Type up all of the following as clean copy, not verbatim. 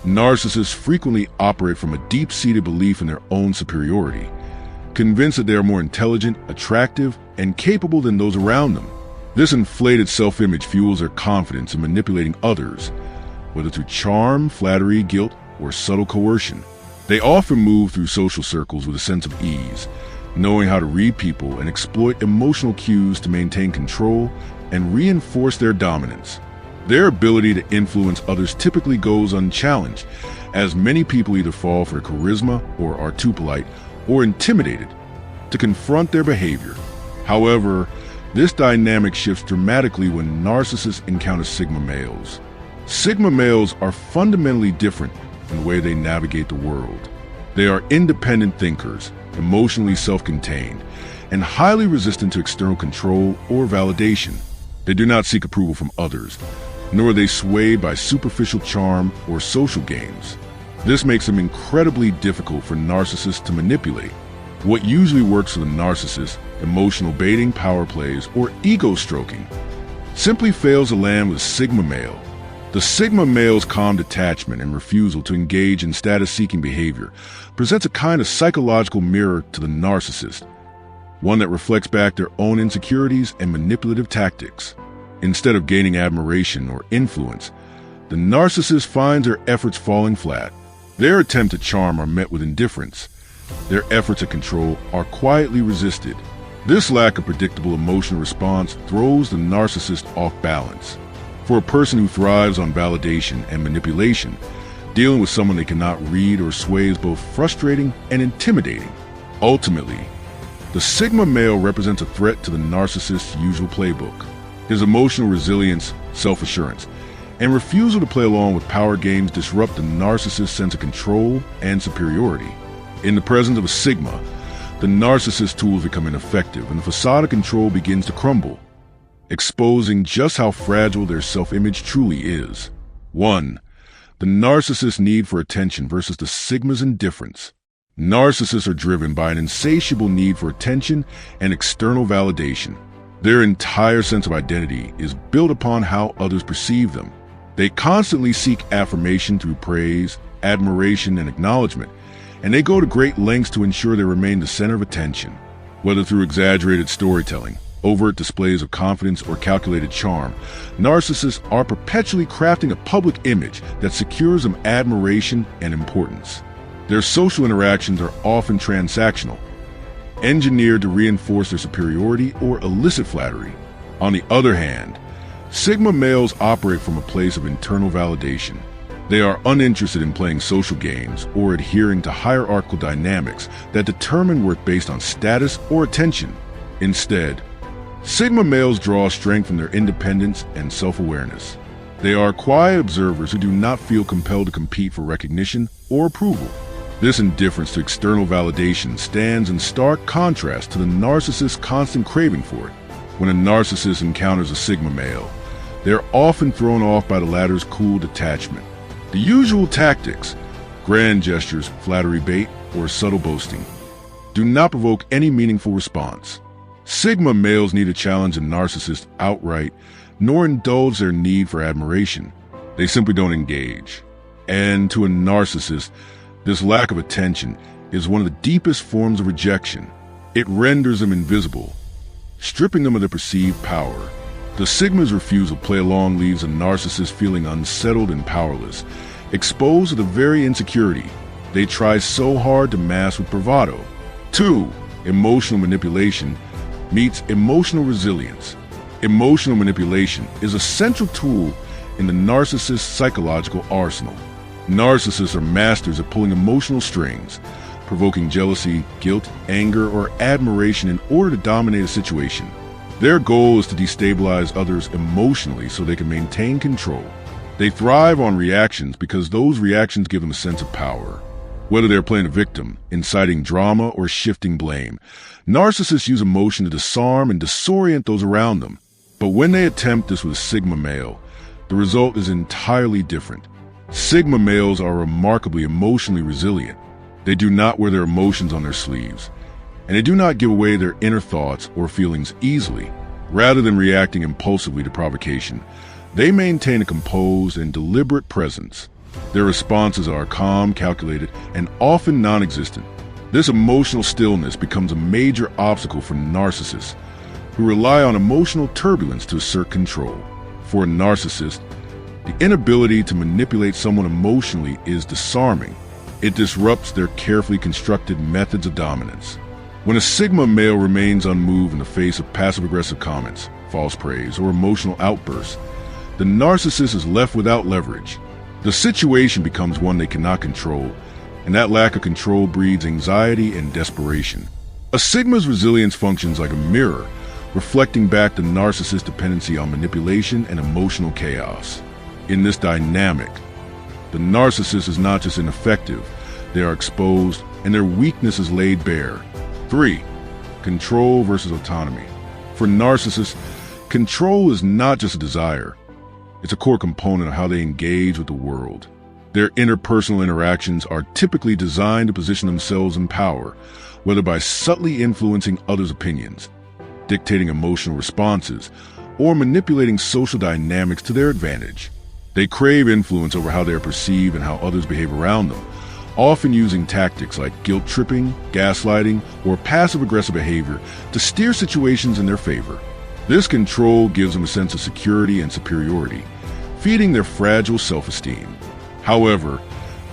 Narcissists frequently operate from a deep-seated belief in their own superiority, convinced that they are more intelligent, attractive, and capable than those around them. This inflated self-image fuels their confidence in manipulating others, whether through charm, flattery, guilt, or subtle coercion. They often move through social circles with a sense of ease, knowing how to read people and exploit emotional cues to maintain control and reinforce their dominance. Their ability to influence others typically goes unchallenged, as many people either fall for charisma or are too polite or intimidated to confront their behavior. However, this dynamic shifts dramatically when narcissists encounter Sigma males. Sigma males are fundamentally different in the way they navigate the world. They are independent thinkers, emotionally self-contained, and highly resistant to external control or validation. They do not seek approval from others, nor are they swayed by superficial charm or social games. This makes them incredibly difficult for narcissists to manipulate. What usually works for the narcissist, emotional baiting, power plays, or ego stroking, simply fails to land with Sigma male. The Sigma male's calm detachment and refusal to engage in status-seeking behavior presents a kind of psychological mirror to the narcissist, one that reflects back their own insecurities and manipulative tactics. Instead of gaining admiration or influence, the narcissist finds their efforts falling flat. Their attempt to charm are met with indifference. Their efforts at control are quietly resisted. This lack of predictable emotional response throws the narcissist off balance. For a person who thrives on validation and manipulation, dealing with someone they cannot read or sway is both frustrating and intimidating. Ultimately, the Sigma male represents a threat to the narcissist's usual playbook. His emotional resilience, self-assurance, and refusal to play along with power games disrupt the narcissist's sense of control and superiority. In the presence of a Sigma, the narcissist's tools become ineffective and the facade of control begins to crumble, exposing just how fragile their self-image truly is. 1. The narcissist's need for attention versus the Sigma's indifference. Narcissists are driven by an insatiable need for attention and external validation. Their entire sense of identity is built upon how others perceive them. They constantly seek affirmation through praise, admiration, and acknowledgement, and they go to great lengths to ensure they remain the center of attention. Whether through exaggerated storytelling, overt displays of confidence, or calculated charm, narcissists are perpetually crafting a public image that secures them admiration and importance. Their social interactions are often transactional, engineered to reinforce their superiority or elicit flattery. On the other hand, Sigma males operate from a place of internal validation. They are uninterested in playing social games or adhering to hierarchical dynamics that determine worth based on status or attention. Instead, Sigma males draw strength from their independence and self-awareness. They are quiet observers who do not feel compelled to compete for recognition or approval. This indifference to external validation stands in stark contrast to the narcissist's constant craving for it. When a narcissist encounters a Sigma male, they are often thrown off by the latter's cool detachment. The usual tactics, grand gestures, flattery bait, or subtle boasting, do not provoke any meaningful response. Sigma males neither challenge a narcissist outright nor indulge their need for admiration. They simply don't engage. And to a narcissist, this lack of attention is one of the deepest forms of rejection. It renders them invisible, stripping them of their perceived power. The Sigma's refusal to play along leaves a narcissist feeling unsettled and powerless, exposed to the very insecurity they try so hard to mask with bravado. 2. Emotional manipulation meets emotional resilience. Emotional manipulation is a central tool in the narcissist's psychological arsenal. Narcissists are masters at pulling emotional strings, provoking jealousy, guilt, anger, or admiration in order to dominate a situation. Their goal is to destabilize others emotionally so they can maintain control. They thrive on reactions because those reactions give them a sense of power. Whether they're playing a victim, inciting drama, or shifting blame, narcissists use emotion to disarm and disorient those around them. But when they attempt this with a Sigma male, the result is entirely different. Sigma males are remarkably emotionally resilient. They do not wear their emotions on their sleeves, and they do not give away their inner thoughts or feelings easily. Rather than reacting impulsively to provocation, they maintain a composed and deliberate presence. Their responses are calm, calculated, and often non-existent. This emotional stillness becomes a major obstacle for narcissists who rely on emotional turbulence to assert control. For a narcissist, the inability to manipulate someone emotionally is disarming. It disrupts their carefully constructed methods of dominance. When a Sigma male remains unmoved in the face of passive-aggressive comments, false praise, or emotional outbursts, the narcissist is left without leverage. The situation becomes one they cannot control, and that lack of control breeds anxiety and desperation. A Sigma's resilience functions like a mirror, reflecting back the narcissist's dependency on manipulation and emotional chaos. In this dynamic, the narcissist is not just ineffective, they are exposed, and their weakness is laid bare. 3. Control versus autonomy. For narcissists, control is not just a desire. It's a core component of how they engage with the world. Their interpersonal interactions are typically designed to position themselves in power, whether by subtly influencing others' opinions, dictating emotional responses, or manipulating social dynamics to their advantage. They crave influence over how they are perceived and how others behave around them, often using tactics like guilt-tripping, gaslighting, or passive-aggressive behavior to steer situations in their favor. This control gives them a sense of security and superiority, feeding their fragile self-esteem. However,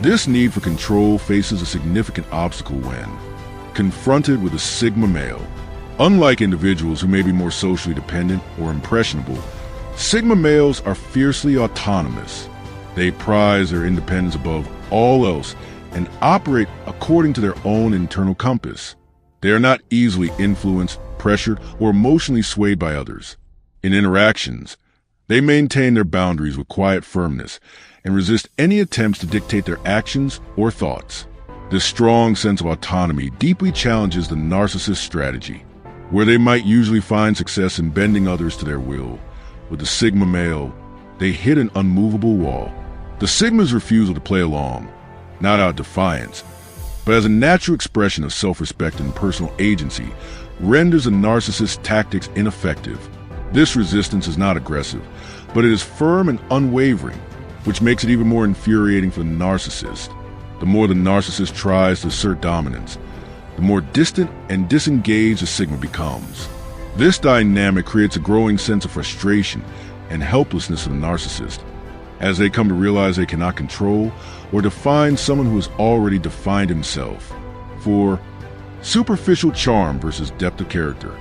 this need for control faces a significant obstacle when confronted with a Sigma male. Unlike individuals who may be more socially dependent or impressionable, Sigma males are fiercely autonomous. They prize their independence above all else and operate according to their own internal compass. They are not easily influenced, pressured, or emotionally swayed by others. In interactions, they maintain their boundaries with quiet firmness and resist any attempts to dictate their actions or thoughts. This strong sense of autonomy deeply challenges the narcissist's strategy. Where they might usually find success in bending others to their will, with the Sigma male, they hit an unmovable wall. The Sigma's refusal to play along, not out of defiance, but as a natural expression of self-respect and personal agency, renders a narcissist's tactics ineffective. This resistance is not aggressive, but it is firm and unwavering, which makes it even more infuriating for the narcissist. The more the narcissist tries to assert dominance, the more distant and disengaged the Sigma becomes. This dynamic creates a growing sense of frustration and helplessness in the narcissist, as they come to realize they cannot control or define someone who has already defined himself. 4. Superficial charm versus depth of character.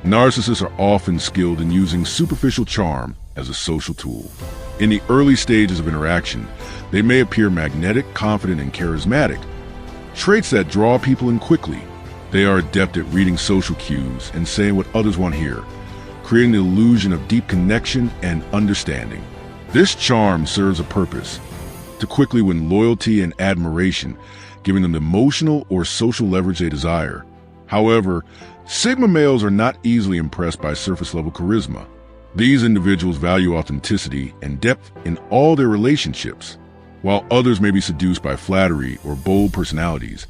Narcissists are often skilled in using superficial charm as a social tool. In the early stages of interaction, they may appear magnetic, confident, and charismatic, traits that draw people in quickly. They are adept at reading social cues and saying what others want to hear, creating the illusion of deep connection and understanding. This charm serves a purpose: to quickly win loyalty and admiration, giving them the emotional or social leverage they desire. However, Sigma males are not easily impressed by surface-level charisma. These individuals value authenticity and depth in all their relationships. While others may be seduced by flattery or bold personalities,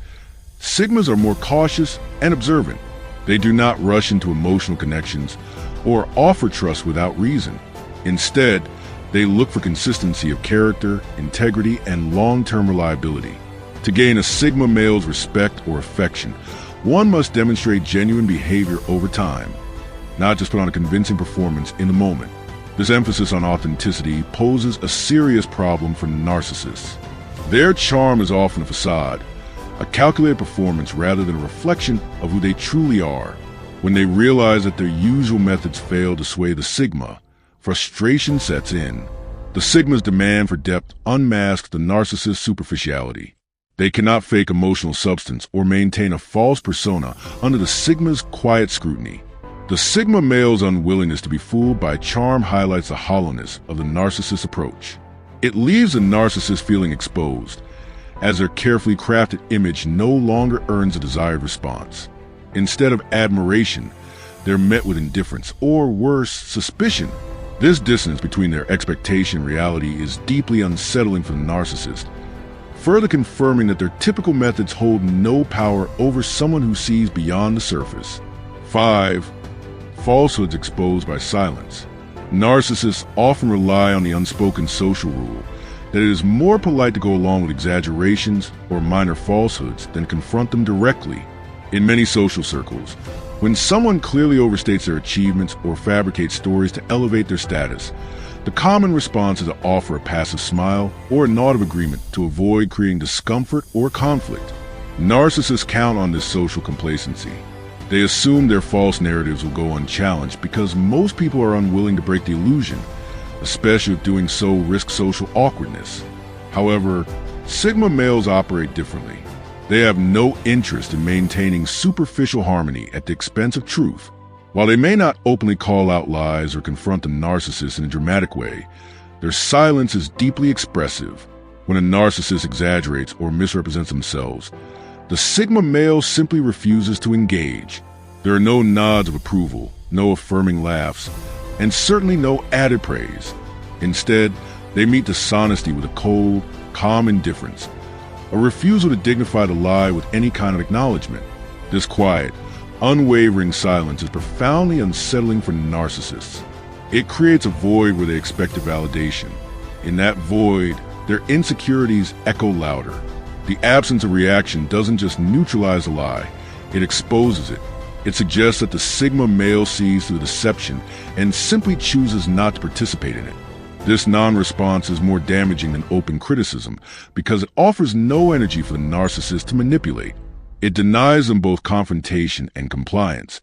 Sigmas are more cautious and observant. They do not rush into emotional connections or offer trust without reason. Instead, they look for consistency of character, integrity, and long-term reliability. To gain a Sigma male's respect or affection, one must demonstrate genuine behavior over time, not just put on a convincing performance in the moment. This emphasis on authenticity poses a serious problem for narcissists. Their charm is often a facade, a calculated performance rather than a reflection of who they truly are. When they realize that their usual methods fail to sway the Sigma, frustration sets in. The Sigma's demand for depth unmasks the narcissist's superficiality. They cannot fake emotional substance or maintain a false persona under the Sigma's quiet scrutiny. The Sigma male's unwillingness to be fooled by charm highlights the hollowness of the narcissist's approach. It leaves the narcissist feeling exposed, as their carefully crafted image no longer earns a desired response. Instead of admiration, they're met with indifference, or worse, suspicion. This dissonance between their expectation and reality is deeply unsettling for the narcissist, further confirming that their typical methods hold no power over someone who sees beyond the surface. 5. Falsehoods exposed by silence. Narcissists often rely on the unspoken social rule that it is more polite to go along with exaggerations or minor falsehoods than confront them directly. In many social circles, when someone clearly overstates their achievements or fabricates stories to elevate their status, the common response is to offer a passive smile or a nod of agreement to avoid creating discomfort or conflict. Narcissists count on this social complacency. They assume their false narratives will go unchallenged because most people are unwilling to break the illusion, especially if doing so risks social awkwardness. However, Sigma males operate differently. They have no interest in maintaining superficial harmony at the expense of truth. While they may not openly call out lies or confront the narcissist in a dramatic way, their silence is deeply expressive. When a narcissist exaggerates or misrepresents themselves, the Sigma male simply refuses to engage. There are no nods of approval, no affirming laughs, and certainly no added praise. Instead, they meet dishonesty with a cold, calm indifference, a refusal to dignify the lie with any kind of acknowledgement. This quiet, unwavering silence is profoundly unsettling for narcissists. It creates a void where they expect a validation. In that void, their insecurities echo louder. The absence of reaction doesn't just neutralize a lie, it exposes it. It suggests that the Sigma male sees through deception and simply chooses not to participate in it. This non-response is more damaging than open criticism because it offers no energy for the narcissist to manipulate. It denies them both confrontation and compliance,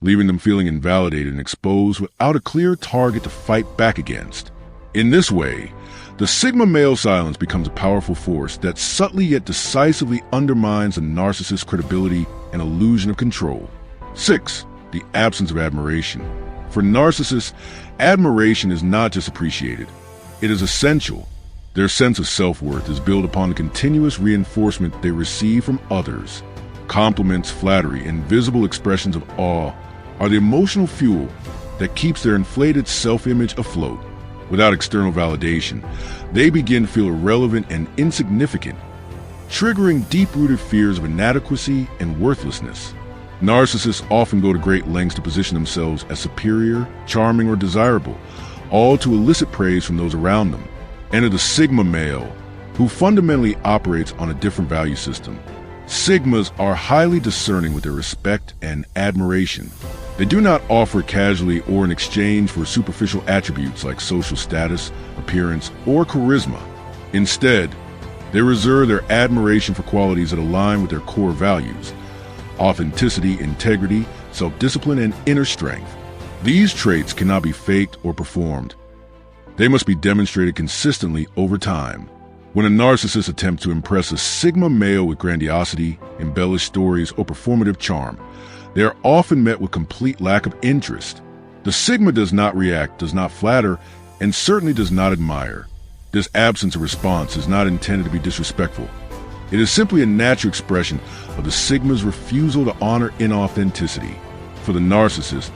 leaving them feeling invalidated and exposed without a clear target to fight back against. In this way, the Sigma male silence becomes a powerful force that subtly yet decisively undermines the narcissist's credibility and illusion of control. 6. The absence of admiration. For narcissists, admiration is not just appreciated. It is essential. Their sense of self-worth is built upon the continuous reinforcement they receive from others. Compliments, flattery, and visible expressions of awe are the emotional fuel that keeps their inflated self-image afloat. Without external validation, they begin to feel irrelevant and insignificant, triggering deep-rooted fears of inadequacy and worthlessness. Narcissists often go to great lengths to position themselves as superior, charming, or desirable, all to elicit praise from those around them. Enter the Sigma male, who fundamentally operates on a different value system. Sigmas are highly discerning with their respect and admiration. They do not offer casually or in exchange for superficial attributes like social status, appearance, or charisma. Instead, they reserve their admiration for qualities that align with their core values: authenticity, integrity, self-discipline, and inner strength. These traits cannot be faked or performed. They must be demonstrated consistently over time. When a narcissist attempts to impress a Sigma male with grandiosity, embellished stories, or performative charm, they are often met with complete lack of interest. The Sigma does not react, does not flatter, and certainly does not admire. This absence of response is not intended to be disrespectful. It is simply a natural expression of the Sigma's refusal to honor inauthenticity. For the narcissist,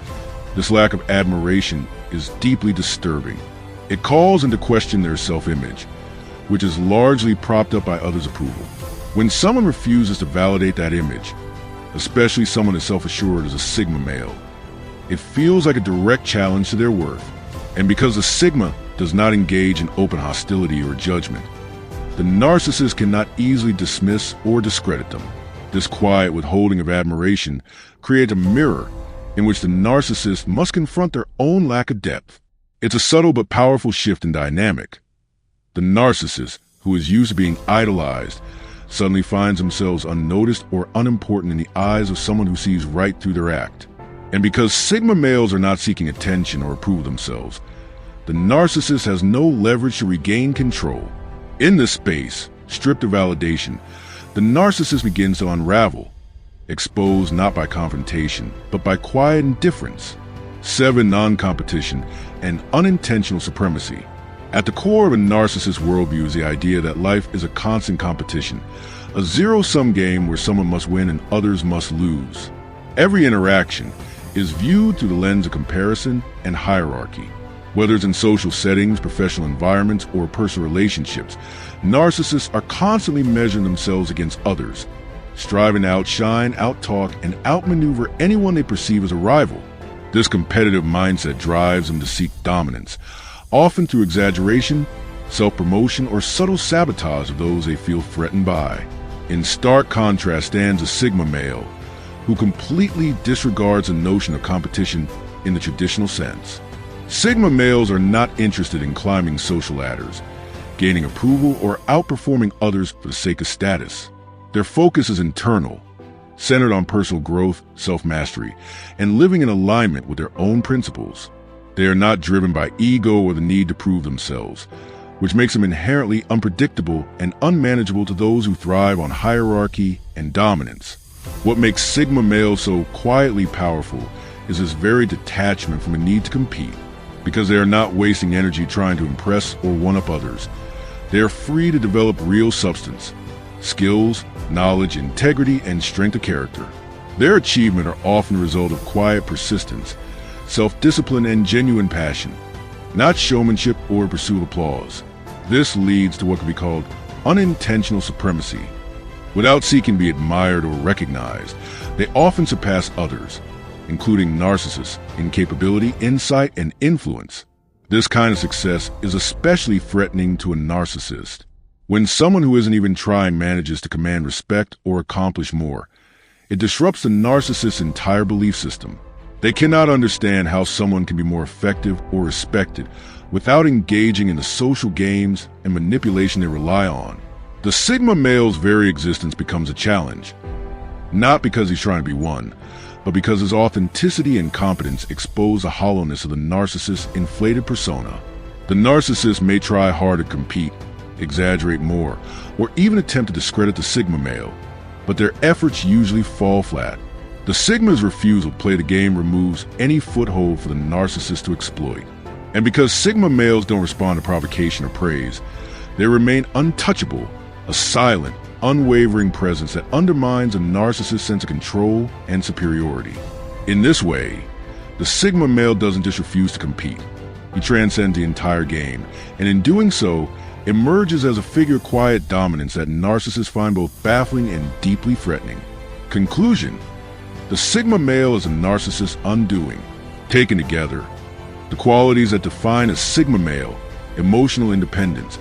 this lack of admiration is deeply disturbing. It calls into question their self-image, which is largely propped up by others' approval. When someone refuses to validate that image, especially someone as self-assured as a Sigma male, it feels like a direct challenge to their worth. And because the Sigma does not engage in open hostility or judgment, the narcissist cannot easily dismiss or discredit them. This quiet withholding of admiration creates a mirror in which the narcissist must confront their own lack of depth. It's a subtle but powerful shift in dynamic. The narcissist, who is used to being idolized, suddenly finds themselves unnoticed or unimportant in the eyes of someone who sees right through their act. And because Sigma males are not seeking attention or approval themselves, the narcissist has no leverage to regain control. In this space, stripped of validation, the narcissist begins to unravel, exposed not by confrontation, but by quiet indifference. 7. Non-competition and unintentional supremacy. At the core of a narcissist worldview is the idea that life is a constant competition, a zero-sum game where someone must win and others must lose. Every interaction is viewed through the lens of comparison and hierarchy. Whether it's in social settings, professional environments, or personal relationships, narcissists are constantly measuring themselves against others, striving to outshine, outtalk, and outmaneuver anyone they perceive as a rival. This competitive mindset drives them to seek dominance, often through exaggeration, self-promotion, or subtle sabotage of those they feel threatened by. In stark contrast stands a Sigma male, who completely disregards the notion of competition in the traditional sense. Sigma males are not interested in climbing social ladders, gaining approval, or outperforming others for the sake of status. Their focus is internal, centered on personal growth, self-mastery, and living in alignment with their own principles. They are not driven by ego or the need to prove themselves, which makes them inherently unpredictable and unmanageable to those who thrive on hierarchy and dominance. What makes Sigma males so quietly powerful is this very detachment from a need to compete. Because they are not wasting energy trying to impress or one-up others, they are free to develop real substance, skills, knowledge, integrity, and strength of character. Their achievement are often the result of quiet persistence, self-discipline, and genuine passion, not showmanship or pursuit of applause. This leads to what can be called unintentional supremacy. Without seeking to be admired or recognized, they often surpass others, including narcissists, in capability, insight, and influence. This kind of success is especially threatening to a narcissist. When someone who isn't even trying manages to command respect or accomplish more, it disrupts the narcissist's entire belief system. They cannot understand how someone can be more effective or respected without engaging in the social games and manipulation they rely on. The Sigma male's very existence becomes a challenge, not because he's trying to be won, but because his authenticity and competence expose the hollowness of the narcissist's inflated persona. The narcissist may try hard to compete, exaggerate more, or even attempt to discredit the Sigma male, but their efforts usually fall flat. The Sigma's refusal to play the game removes any foothold for the narcissist to exploit. And because Sigma males don't respond to provocation or praise, they remain untouchable, a silent, unwavering presence that undermines a narcissist's sense of control and superiority. In this way, the Sigma male doesn't just refuse to compete. He transcends the entire game, and in doing so, emerges as a figure of quiet dominance that narcissists find both baffling and deeply threatening. Conclusion: the Sigma male is a narcissist's undoing. Taken together, the qualities that define a Sigma male, emotional independence,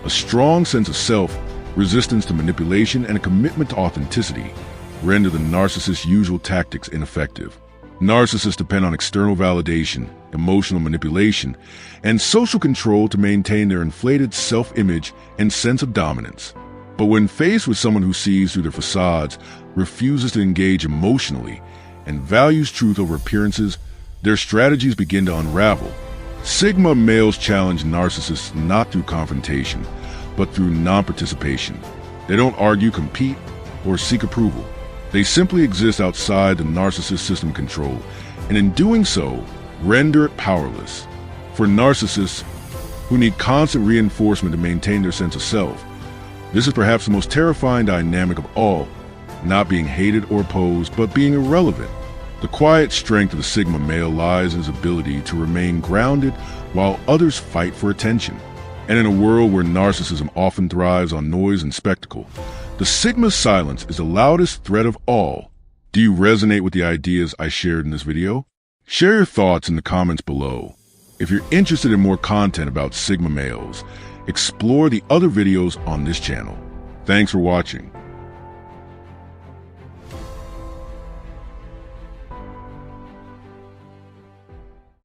a strong sense of self, resistance to manipulation, and a commitment to authenticity, render the narcissist's usual tactics ineffective. Narcissists depend on external validation, emotional manipulation, and social control to maintain their inflated self-image and sense of dominance. But when faced with someone who sees through their facades, refuses to engage emotionally, and values truth over appearances, their strategies begin to unravel. Sigma males challenge narcissists not through confrontation, but through non-participation. They don't argue, compete, or seek approval. They simply exist outside the narcissist's system of control, and in doing so, render it powerless. For narcissists who need constant reinforcement to maintain their sense of self, this is perhaps the most terrifying dynamic of all, not being hated or opposed, but being irrelevant. The quiet strength of the Sigma male lies in his ability to remain grounded while others fight for attention. And in a world where narcissism often thrives on noise and spectacle, the Sigma's silence is the loudest threat of all. Do you resonate with the ideas I shared in this video? Share your thoughts in the comments below. If you're interested in more content about Sigma males, explore the other videos on this channel. Thanks for watching.